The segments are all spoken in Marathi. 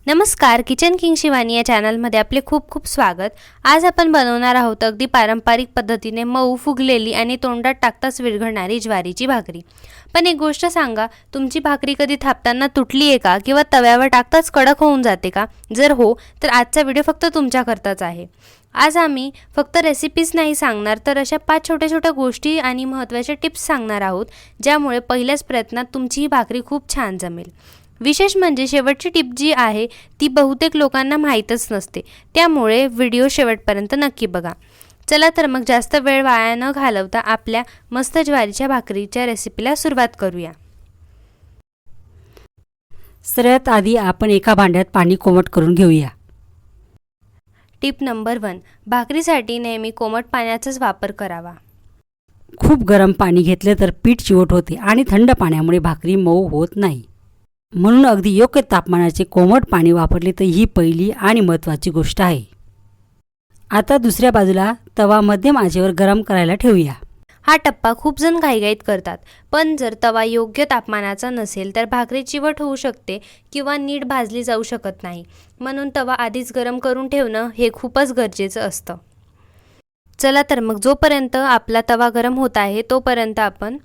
नमस्कार, किचन किंग शिवानी या चॅनलमध्ये आपले खूप खूप स्वागत। आज आपण बनवणार आहोत अगदी पारंपरिक पद्धतीने मऊ फुगलेली आणि तोंडात टाकताच विरघळणारी ज्वारीची भाकरी। पण एक गोष्ट सांगा, तुमची भाकरी कधी थापताना तुटली आहे का किंवा तव्यावर टाकताच कडक होऊन जाते का? जर हो तर आजचा व्हिडिओ फक्त तुमच्याकरताच आहे। आज आम्ही फक्त रेसिपीज नाही सांगणार तर अशा 5 छोट्या गोष्टी आणि महत्त्वाच्या टिप्स सांगणार आहोत, ज्यामुळे पहिल्याच प्रयत्नात तुमची ही भाकरी खूप छान जमेल। विशेष म्हणजे शेवटची टिप जी आहे ती बहुतेक लोकांना माहीतच नसते, त्यामुळे व्हिडिओ शेवटपर्यंत नक्की बघा। चला तर मग जास्त वेळ वाया न घालवता आपल्या मस्त ज्वारीच्या भाकरीच्या रेसिपीला सुरुवात करूया। सर्वात आधी आपण एका भांड्यात पाणी कोमट करून घेऊया। टिप नंबर 1, भाकरीसाठी नेहमी कोमट पाण्याचाच वापर करावा। खूप गरम पाणी घेतले तर पीठ चिवट होते आणि थंड पाण्यामुळे भाकरी मऊ होत नाही, म्हणून अगदी योग्य तापमानाचे कोमट पाणी वापरले तर ही पहिली आणि महत्त्वाची गोष्ट आहे। आता दुसऱ्या बाजूला तवा मध्यम आचेवर गरम करायला ठेवूया। हा टप्पा खूप जण घाईघाईत करतात, पण जर तवा योग्य तापमानाचा नसेल तर भाकरी चिवट होऊ शकते किंवा नीट भाजली जाऊ शकत नाही, म्हणून तवा आधीच गरम करून ठेवणं हे खूपच गरजेचं असतं। चला तर मग जोपर्यंत आपला तवा गरम होत आहे तोपर्यंत आपण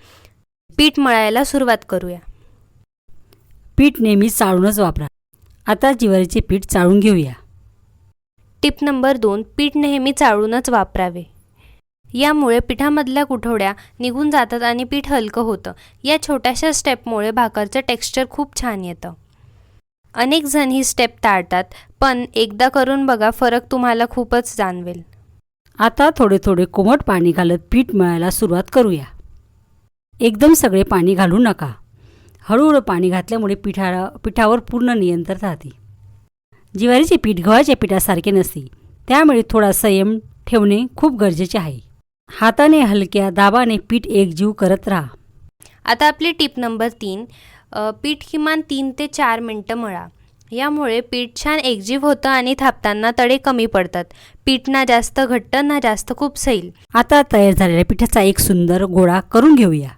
पीठ मळायला सुरुवात करूया। पीठ नेहमी चाळूनच वापरा। आता ज्वारीचे पीठ चाळून घेऊया। टिप नंबर 2, पीठ नेहमी चाळूनच वापरावे। यामुळे पिठामधल्या गुठळ्या निघून जातात आणि पीठ हलकं होतं। या छोट्याशा स्टेपमुळे भाकरचं टेक्स्चर खूप छान येतं। अनेक जण ही स्टेप टाळतात, पण एकदा करून बघा, फरक तुम्हाला खूपच जाणवेल। आता थोडे कोमट पाणी घालत पीठ मळायला सुरुवात करूया। एकदम सगळे पाणी घालू नका, हळूहळू पाणी घातल्यामुळे पिठावर पूर्ण नियंत्रण राहते। ज्वारीचे पीठ गव्हाच्या पिठासारखे नसते, त्यामुळे थोडा संयम ठेवणे खूप गरजेचे आहे। हाताने हलक्या दाबाने पीठ एकजीव करत राहा। आता आपली टिप नंबर 3, पीठ किमान 3 ते 4 मिनिटं मळा। यामुळे पीठ छान एकजीव होतं आणि थापताना तडे कमी पडतात। पीठ ना जास्त घट्ट ना जास्त खूप सैल। आता तयार झालेल्या पिठाचा एक सुंदर गोळा करून घेऊया।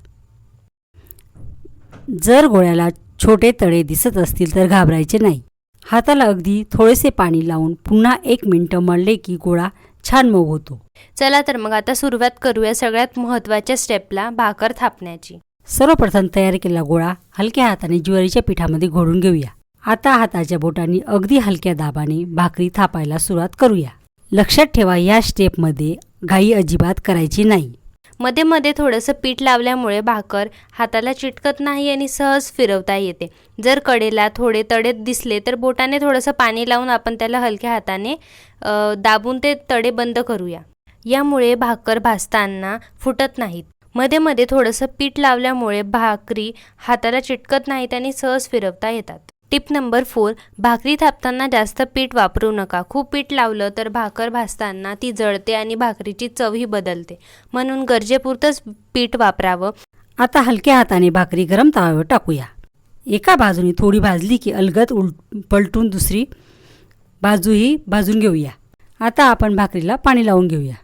जर गोळ्याला छोटे तळे दिसत असतील तर घाबरायचे नाही। हाताला अगदी थोडेसे पाणी लावून पुन्हा 1 मिनिट मळले की गोळा छान मऊ होतो। चला तर मग आता सुरुवात करूया सगळ्यात महत्त्वाच्या स्टेपला, भाकर थापण्याची। सर्वप्रथम तयार केलेला गोळा हलक्या हाताने ज्वारीच्या पिठामध्ये घोळून घेऊया। आता हाताच्या बोटांनी अगदी हलक्या दाबाने भाकरी थापायला सुरुवात करूया। लक्षात ठेवा, या स्टेपमध्ये घाई अजिबात करायची नाही। मध्ये मध्ये थोडंसं पीठ लावल्यामुळे भाकर हाताला चिटकत नाही आणि सहज फिरवता येते। जर कडेला थोडे तडे दिसले तर बोटाने थोडंसं पाणी लावून आपण त्याला हलक्या हाताने दाबून ते तडे बंद करूया। यामुळे भाकर भाजताना फुटत नाहीत। मध्ये मध्ये थोडंसं पीठ लावल्यामुळे भाकरी हाताला चिटकत नाहीत आणि सहज फिरवता येतात। टिप नंबर 4, भाकरी थापताना जास्त पीठ वापरू नका। खूप पीठ लावलं तर भाकर भाजताना ती जळते आणि भाकरीची चवही बदलते, म्हणून गरजेपुरतंच पीठ वापरावं। आता हलक्या हाताने भाकरी गरम तव्यावर टाकूया। एका बाजूने थोडी भाजली की अलगद पलटून दुसरी बाजूही भाजून घेऊया। आता आपण भाकरीला पाणी लावून घेऊया।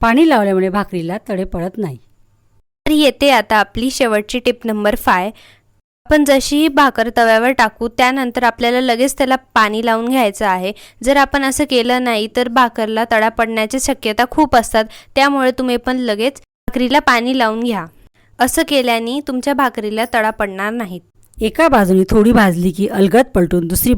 पाणी लावल्यामुळे भाकरीला तडे पडत नाही। तर येते आता आपली शेवटची टिप नंबर 5, आपण जशीही भाकर तव्यावर टाकू त्यानंतर आपल्याला लगेच त्याला पाणी लावून घ्यायचं आहे। जर आपण असं केलं नाही तर भाकरला तडा पडण्याची शक्यता खूप असतात, त्यामुळे तुम्ही पण लगेच भाकरीला पाणी लावून घ्या। असं केल्याने तुमच्या भाकरीला तडा पडणार नाहीत। एका बाजूने थोडी भाजली की अलगद पलटून दुसरी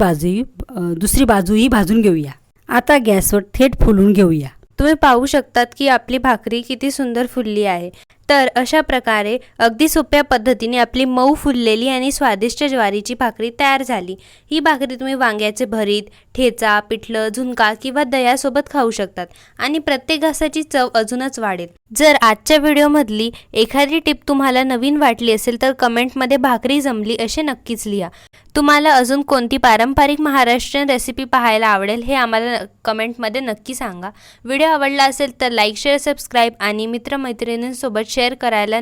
बाजूही भाजून घेऊया। आता गॅसवर थेट फुलून घेऊया। तुम्ही पाहू शकतात की आपली भाकरी किती सुंदर फुलली आहे। तर अशा प्रकारे अगदी सोप्या पद्धतीने आपली मऊ फुललेली आणि स्वादिष्ट ज्वारीची भाकरी तयार झाली। ही भाकरी तुम्ही वांग्याचे भरीत, ठेचा, पिठलं, झुणका किंवा दह्यासोबत खाऊ शकतात आणि प्रत्येक घासाची चव अजूनच वाढेल। जर आजच्या व्हिडिओमधली एखादी टिप तुम्हाला नवीन वाटली असेल तर कमेंटमध्ये भाकरी जमली असे नक्कीच लिहा। तुम्हाला अजून कोणती पारंपरिक महाराष्ट्रीयन रेसिपी पाहायला आवडेल हे आम्हाला कमेंटमध्ये नक्की सांगा। व्हिडिओ आवडला असेल तर लाईक, शेअर, सबस्क्राईब आणि मित्रमैत्रिणींसोबत शेअर करायला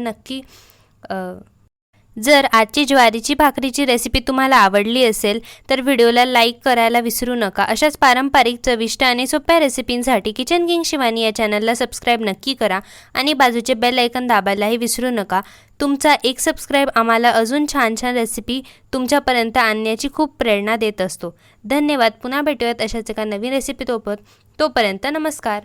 जर आजची ज्वारीची भाकरीची रेसिपी तुम्हाला आवडली असेल तर व्हिडिओला लाईक करायला विसरू नका. अशाच पारंपरिक चविष्ट आणि सोप्या रेसिपींसाठी किचन किंग शिवानी या चॅनलला सबस्क्राईब नक्की करा आणि बाजूचे बेल आयकॉन दाबायलाही विसरू नका. तुमचा एक सबस्क्राईब आम्हाला अजून छान छान रेसिपी तुमच्यापर्यंत आणण्याची खूप प्रेरणा देत असतो. धन्यवाद. पुन्हा भेटूयात अशाच एका नवीन रेसिपी तोपर्यंत नमस्कार.